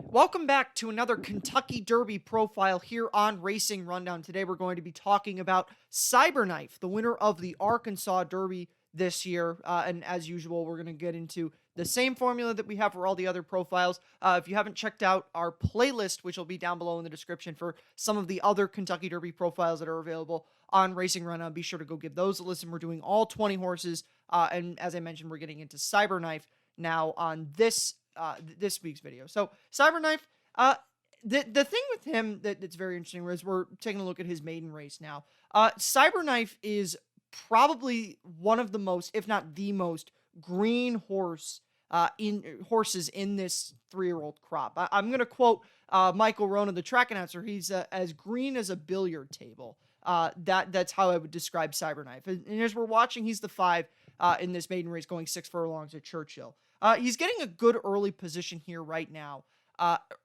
Welcome back to another Kentucky Derby profile here on Racing Rundown. Today we're going to be talking about Cyberknife, the winner of the Arkansas Derby this year. And as usual, we're going to get into the same formula that we have for all the other profiles. If you haven't checked out our playlist, which will be down below in the description for some of the other Kentucky Derby profiles that are available on Racing Rundown, be sure to go give those a listen. We're doing all 20 horses. And as I mentioned, we're getting into Cyberknife now on this week's video. So Cyberknife, the thing with him that's very interesting is we're taking a look at his maiden race now. Cyberknife is probably one of the most, if not the most, green in horses in this 3-year-old crop. I'm gonna quote Michael Rona, the track announcer. He's as green as a billiard table. That's how I would describe Cyberknife. And as we're watching, he's the 5 in this maiden race, going 6 furlongs at Churchill. He's getting a good early position here right now,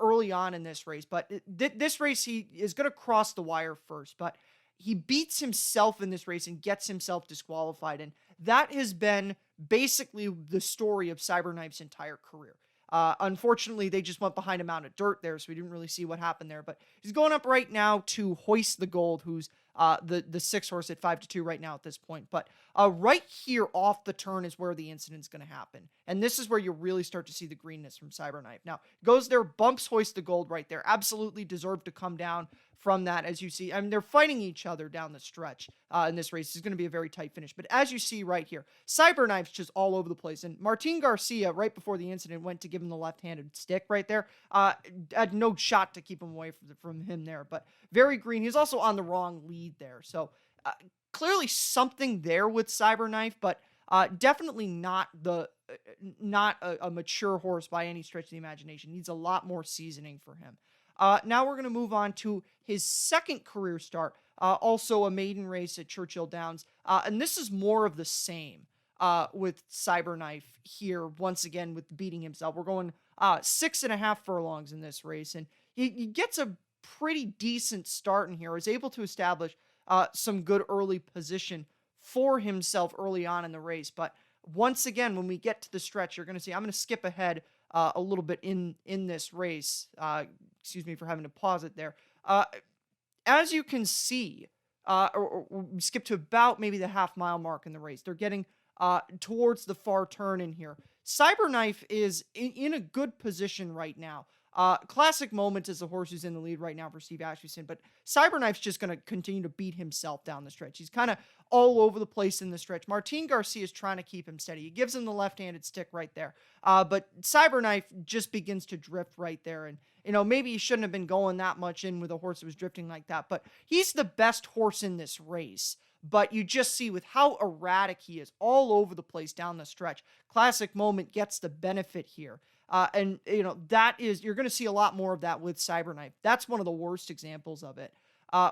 early on in this race. But this race, he is going to cross the wire first. But he beats himself in this race and gets himself disqualified. And that has been basically the story of Cyberknife's entire career. Unfortunately, they just went behind a mound of dirt there, so we didn't really see what happened there. But he's going up right now to Hoist the Gold, who's the 6 horse at 5-2 right now at this point. But right here off the turn is where the incident's going to happen. And this is where you really start to see the greenness from Cyberknife. Now, goes there, bumps Hoist the Gold right there. Absolutely deserved to come down from that, as you see. I mean, they're fighting each other down the stretch in this race. It's going to be a very tight finish. But as you see right here, Cyberknife's just all over the place. And Martin Garcia, right before the incident, went to give him the left-handed stick right there. Had no shot to keep him away from him there. But very green. He's also on the wrong lead there. So clearly something there with Cyberknife, but definitely not a mature horse by any stretch of the imagination. Needs a lot more seasoning for him. Now we're going to move on to his second career start, also a maiden race at Churchill Downs. And this is more of the same with Cyberknife here, once again, with beating himself. We're going 6.5 furlongs in this race, and he gets a pretty decent start in here, is able to establish some good early position for himself early on in the race. But once again, when we get to the stretch, you're going to see, I'm going to skip ahead a little bit in this race. Excuse me for having to pause it there. As you can see, or skip to about maybe the half-mile mark in the race. They're getting towards the far turn in here. Cyberknife is in a good position right now. Classic Moment is the horse who's in the lead right now for Steve Asmussen, but Cyberknife's just going to continue to beat himself down the stretch. He's kind of all over the place in the stretch. Martin Garcia is trying to keep him steady. He gives him the left-handed stick right there. But Cyberknife just begins to drift right there. And, maybe he shouldn't have been going that much in with a horse that was drifting like that. But he's the best horse in this race. But you just see with how erratic he is all over the place down the stretch. Classic Moment gets the benefit here. And you're going to see a lot more of that with Cyberknife. That's one of the worst examples of it.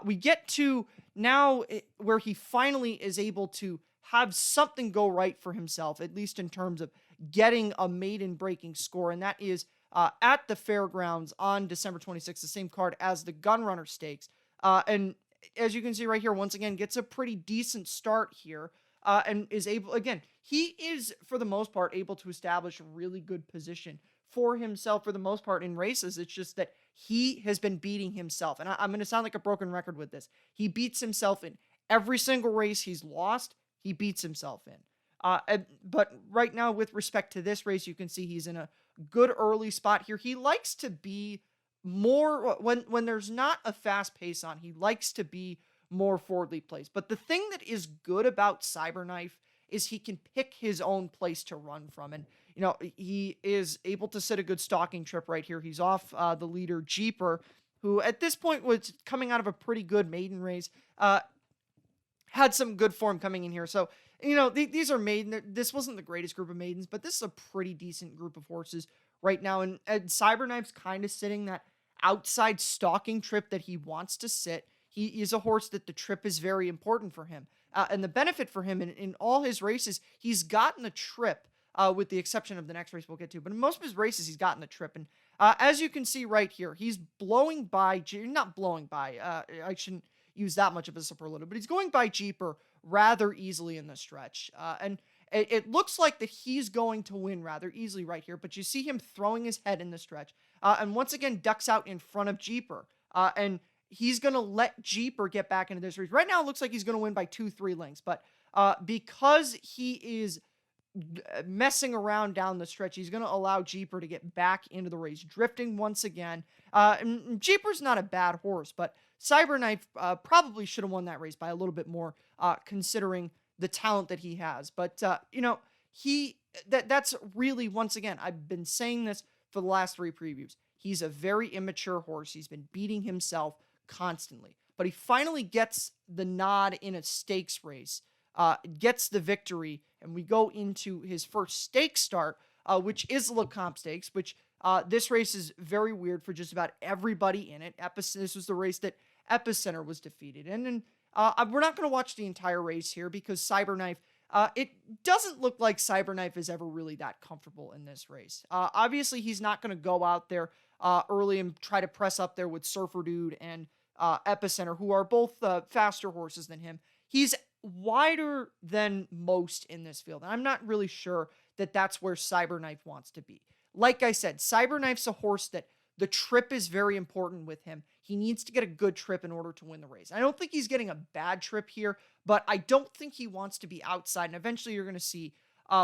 We get to now where he finally is able to have something go right for himself, at least in terms of getting a maiden breaking score. And that is at the fairgrounds on December 26th, the same card as the Gunrunner Stakes. And as you can see right here, once again, gets a pretty decent start here. And is able, again, he is, for the most part, able to establish a really good position for himself for the most part in races. It's just that he has been beating himself. And I'm going to sound like a broken record with this. He beats himself in every single race he's lost. He beats himself in. But right now, with respect to this race, you can see he's in a good early spot here. He likes to be more, when there's not a fast pace on, he likes to be more forwardly placed. But the thing that is good about Cyberknife is he can pick his own place to run from. And, he is able to set a good stalking trip right here. He's off the leader, Jeeper, who at this point was coming out of a pretty good maiden race, had some good form coming in here. So, these are maiden. This wasn't the greatest group of maidens, but this is a pretty decent group of horses right now. And Cyberknife's kind of sitting that outside stalking trip that he wants to sit. He is a horse that the trip is very important for him. And the benefit for him in all his races, he's gotten the trip, with the exception of the next race we'll get to. But in most of his races, he's gotten the trip. And as you can see right here, he's blowing by, not blowing by, I shouldn't use that much of a superlative, but he's going by Jeeper rather easily in the stretch. And it looks like that he's going to win rather easily right here, but you see him throwing his head in the stretch. and once again ducks out in front of Jeeper. And he's going to let Jeeper get back into this race. Right now, it looks like he's going to win by 2-3 lengths, but because he is messing around down the stretch, he's going to allow Jeeper to get back into the race, drifting once again. And Jeeper's not a bad horse, but Cyberknife probably should have won that race by a little bit more, considering the talent that he has. But that's really, once again, I've been saying this for the last 3 previews. He's a very immature horse. He's been beating himself constantly, but he finally gets the nod in a stakes race, gets the victory, and we go into his first stakes start, which is Lecomte Stakes, which this race is very weird for just about everybody in it. This was the race that Epicenter was defeated in, and we're not going to watch the entire race here because Cyberknife, it doesn't look like Cyberknife is ever really that comfortable in this race. Obviously, he's not going to go out there early and try to press up there with Surfer Dude and Epicenter, who are both faster horses than him. He's wider than most in this field, and I'm not really sure that that's where Cyberknife wants to be. Like I said, Cyberknife's a horse that the trip is very important with him. He needs to get a good trip in order to win the race. I don't think he's getting a bad trip here, but I don't think he wants to be outside, and eventually you're going to see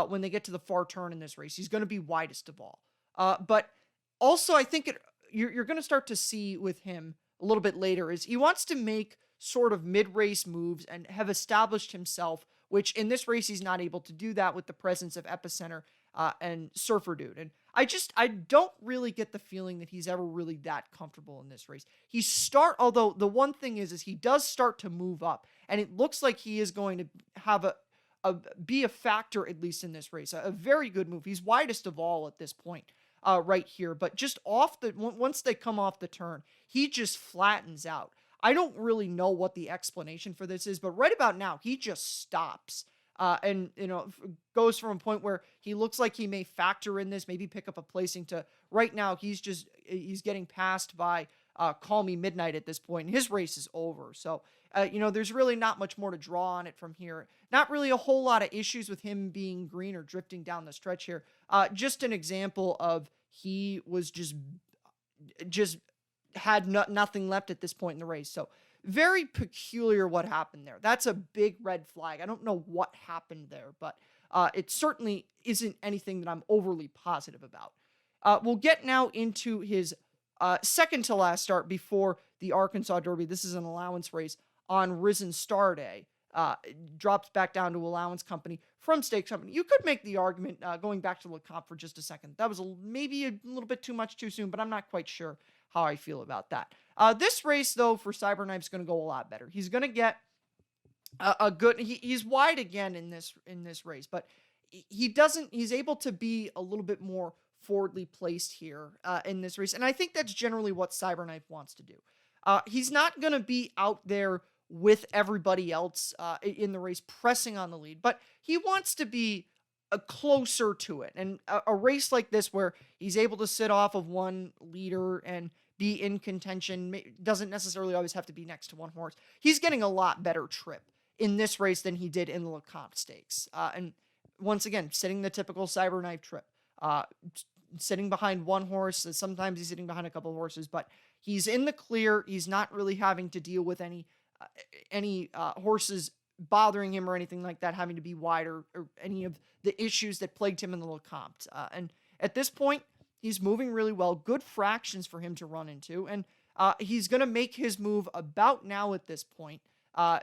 when they get to the far turn in this race, he's going to be widest of all. But also, I think you're going to start to see with him a little bit later is he wants to make sort of mid-race moves and have established himself, which in this race he's not able to do that with the presence of Epicenter and Surfer Dude. And I don't really get the feeling that he's ever really that comfortable in this race. Although the one thing is he does start to move up, and it looks like he is going to have be a factor, at least in this race. A very good move. He's widest of all at this point. Right here, but just once they come off the turn, he just flattens out. I don't really know what the explanation for this is, but right about now, he just stops. And goes from a point where he looks like he may factor in this, maybe pick up a placing, to right now he's getting passed by Call Me Midnight at this point, and his race is over. So there's really not much more to draw on it from here. Not really a whole lot of issues with him being green or drifting down the stretch here. Just an example of he was just had nothing left at this point in the race. So very peculiar what happened there. That's a big red flag. I don't know what happened there, but it certainly isn't anything that I'm overly positive about. We'll get now into his second to last start before the Arkansas Derby. This is an allowance race on Risen Star Day. Drops back down to Allowance Company from Stakes Company. You could make the argument, going back to Lecomte for just a second, that was maybe a little bit too much too soon, but I'm not quite sure how I feel about that. This race, though, for Cyberknife is going to go a lot better. He's going to get a good... He's wide again in this race, but he's able to be a little bit more forwardly placed here in this race, and I think that's generally what Cyberknife wants to do. He's not going to be out there with everybody else in the race pressing on the lead, but he wants to be closer to it. And a race like this where he's able to sit off of one leader and be in contention doesn't necessarily always have to be next to one horse. He's getting a lot better trip in this race than he did in the Lecomte Stakes. And once again, sitting the typical Cyberknife trip, sitting behind one horse. Sometimes he's sitting behind a couple of horses, but he's in the clear. He's not really having to deal with any horses bothering him or anything like that, having to be wider or any of the issues that plagued him in the Lecomte. And at this point, he's moving really well. Good fractions for him to run into. And he's going to make his move about now at this point. A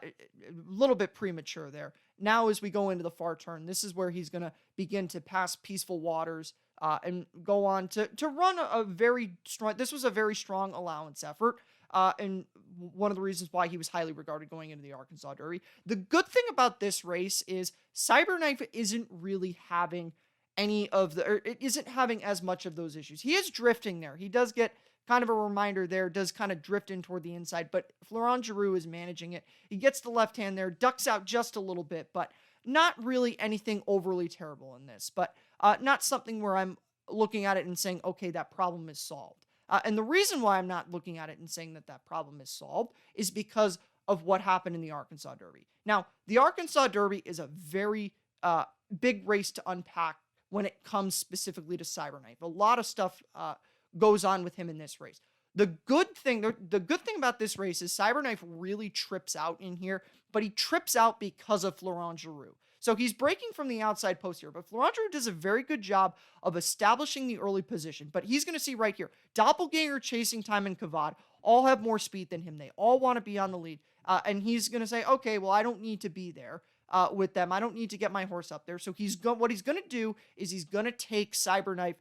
little bit premature there. Now as we go into the far turn, this is where he's going to begin to pass Peaceful Waters and go on to run a very strong... This was a very strong allowance effort. And one of the reasons why he was highly regarded going into the Arkansas Derby. The good thing about this race is Cyberknife isn't really having it isn't having as much of those issues. He is drifting there. He does get kind of a reminder there, does kind of drift in toward the inside, but Florent Giroux is managing it. He gets the left hand there, ducks out just a little bit, but not really anything overly terrible in this, but not something where I'm looking at it and saying, okay, that problem is solved. And the reason why I'm not looking at it and saying that problem is solved is because of what happened in the Arkansas Derby. Now, the Arkansas Derby is a very big race to unpack when it comes specifically to Cyberknife. A lot of stuff goes on with him in this race. The good thing about this race is Cyberknife really trips out in here, but he trips out because of Florent Geroux. So he's breaking from the outside post here, but Florent Geroux does a very good job of establishing the early position. But he's going to see right here, Doppelganger, Chasing Time, and Kavad all have more speed than him. They all want to be on the lead. And he's going to say, okay, well, I don't need to be there with them. I don't need to get my horse up there. So what he's going to do is he's going to take Cyberknife,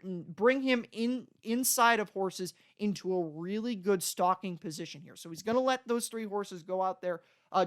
bring him inside of horses into a really good stalking position here. So he's going to let those three horses go out there,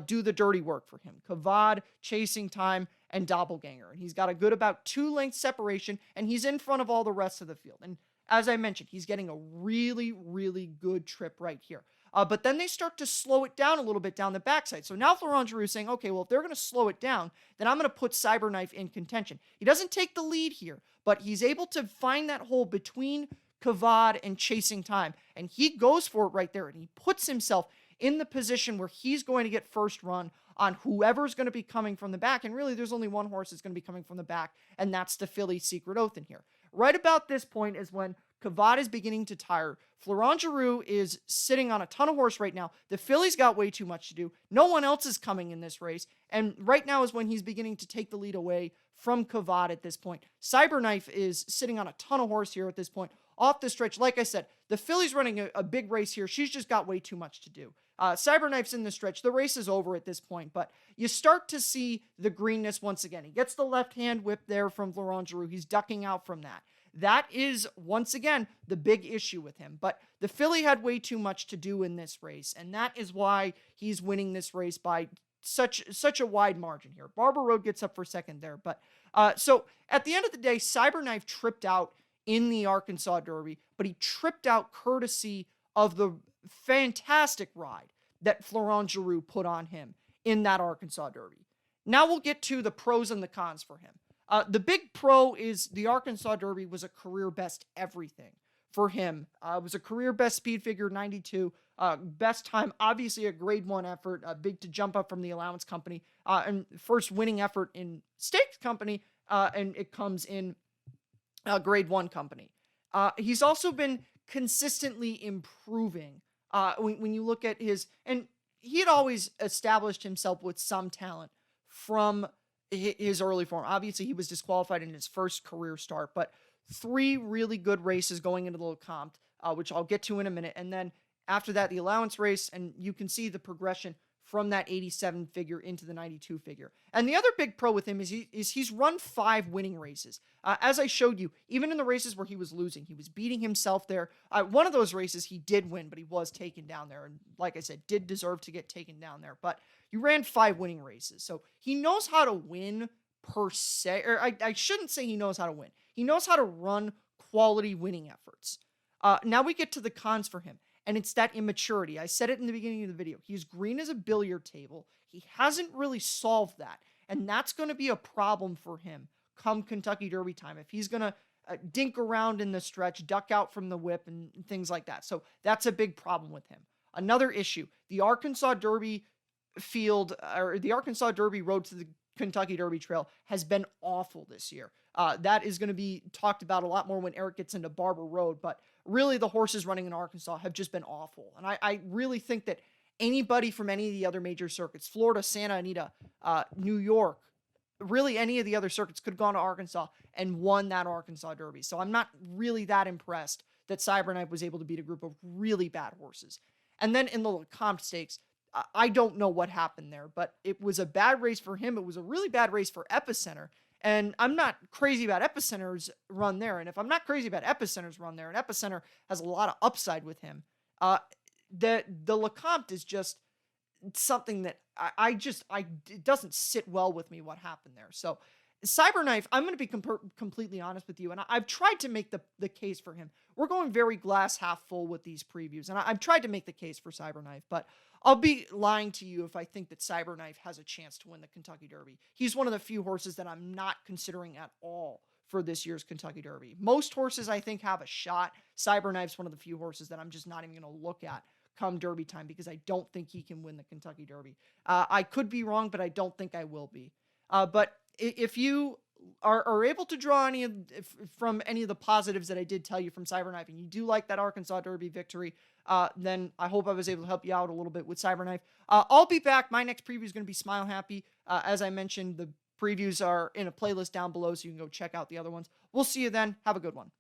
do the dirty work for him. Kavad, Chasing Time, and Doppelganger. And he's got a good about 2 length separation, and he's in front of all the rest of the field. And as I mentioned, he's getting a really, really good trip right here. But then they start to slow it down a little bit down the backside. So now Florent Geroux is saying, okay, well, if they're going to slow it down, then I'm going to put Cyberknife in contention. He doesn't take the lead here, but he's able to find that hole between Kavad and Chasing Time. And he goes for it right there, and he puts himself in the position where he's going to get first run on whoever's going to be coming from the back. And really, there's only one horse that's going to be coming from the back, and that's the filly Secret Oath in here. Right about this point is when Kavad is beginning to tire. Florent Geroux is sitting on a ton of horse right now. The filly's got way too much to do. No one else is coming in this race. And right now is when he's beginning to take the lead away from Kavad at this point. Cyberknife is sitting on a ton of horse here at this point. Off the stretch, like I said, the filly's running a big race here. She's just got way too much to do. Cyberknife's in the stretch. The race is over at this point, but you start to see the greenness once again. He gets the left-hand whip there from Florent Geroux. He's ducking out from that. That is, once again, the big issue with him. But the filly had way too much to do in this race, and that is why he's winning this race by such a wide margin here. Barber Road gets up for second there. But so at the end of the day, Cyberknife tripped out in the Arkansas Derby, but he tripped out courtesy of the fantastic ride that Florent Geroux put on him in that Arkansas Derby. Now we'll get to the pros and the cons for him. The big pro is the Arkansas Derby was a career best everything for him. It was a career best speed figure, 92. Best time, obviously a grade 1 effort, big to jump up from the Allowance company, and first winning effort in Stakes company, and it comes in grade 1 company. He's also been consistently improving when you look at and he had always established himself with some talent from his early form. Obviously, he was disqualified in his first career start, but 3 really good races going into the Lecomte, which I'll get to in a minute. And then after that, the Allowance race, and you can see the progression from that 87 figure into the 92 figure. And the other big pro with him is he's run 5 winning races. As I showed you, even in the races where he was losing, he was beating himself there. One of those races he did win, but he was taken down there. And like I said, did deserve to get taken down there. But he ran 5 winning races. So he knows how to win per se. Or I shouldn't say he knows how to win. He knows how to run quality winning efforts. Now we get to the cons for him. And it's that immaturity. I said it in the beginning of the video. He's green as a billiard table. He hasn't really solved that. And that's going to be a problem for him come Kentucky Derby time. If he's going to dink around in the stretch, duck out from the whip, and things like that. So that's a big problem with him. Another issue, the Arkansas Derby field, or the Arkansas Derby road to the Kentucky Derby Trail has been awful this year. That is going to be talked about a lot more when Eric gets into Barber Road, but really the horses running in Arkansas have just been awful. And I really think that anybody from any of the other major circuits, Florida, Santa Anita, New York, really any of the other circuits could have gone to Arkansas and won that Arkansas Derby. So I'm not really that impressed that Cyberknife was able to beat a group of really bad horses. And then in the Lecomte Stakes, I don't know what happened there, but it was a bad race for him. It was a really bad race for Epicenter. And I'm not crazy about Epicenter's run there. And if I'm not crazy about Epicenter's run there, and Epicenter has a lot of upside with him, the Lecomte is just something that it doesn't sit well with me what happened there. So Cyberknife, I'm going to be completely honest with you, and I've tried to make the case for him. We're going very glass half full with these previews, and I've tried to make the case for Cyberknife, but I'll be lying to you if I think that Cyberknife has a chance to win the Kentucky Derby. He's one of the few horses that I'm not considering at all for this year's Kentucky Derby. Most horses, I think, have a shot. Cyberknife's one of the few horses that I'm just not even going to look at come Derby time because I don't think he can win the Kentucky Derby. I could be wrong, but I don't think I will be. But if you are able to draw from any of the positives that I did tell you from Cyberknife, and you do like that Arkansas Derby victory, then I hope I was able to help you out a little bit with Cyberknife. I'll be back. My next preview is going to be Smile Happy. As I mentioned, the previews are in a playlist down below, so you can go check out the other ones. We'll see you then. Have a good one.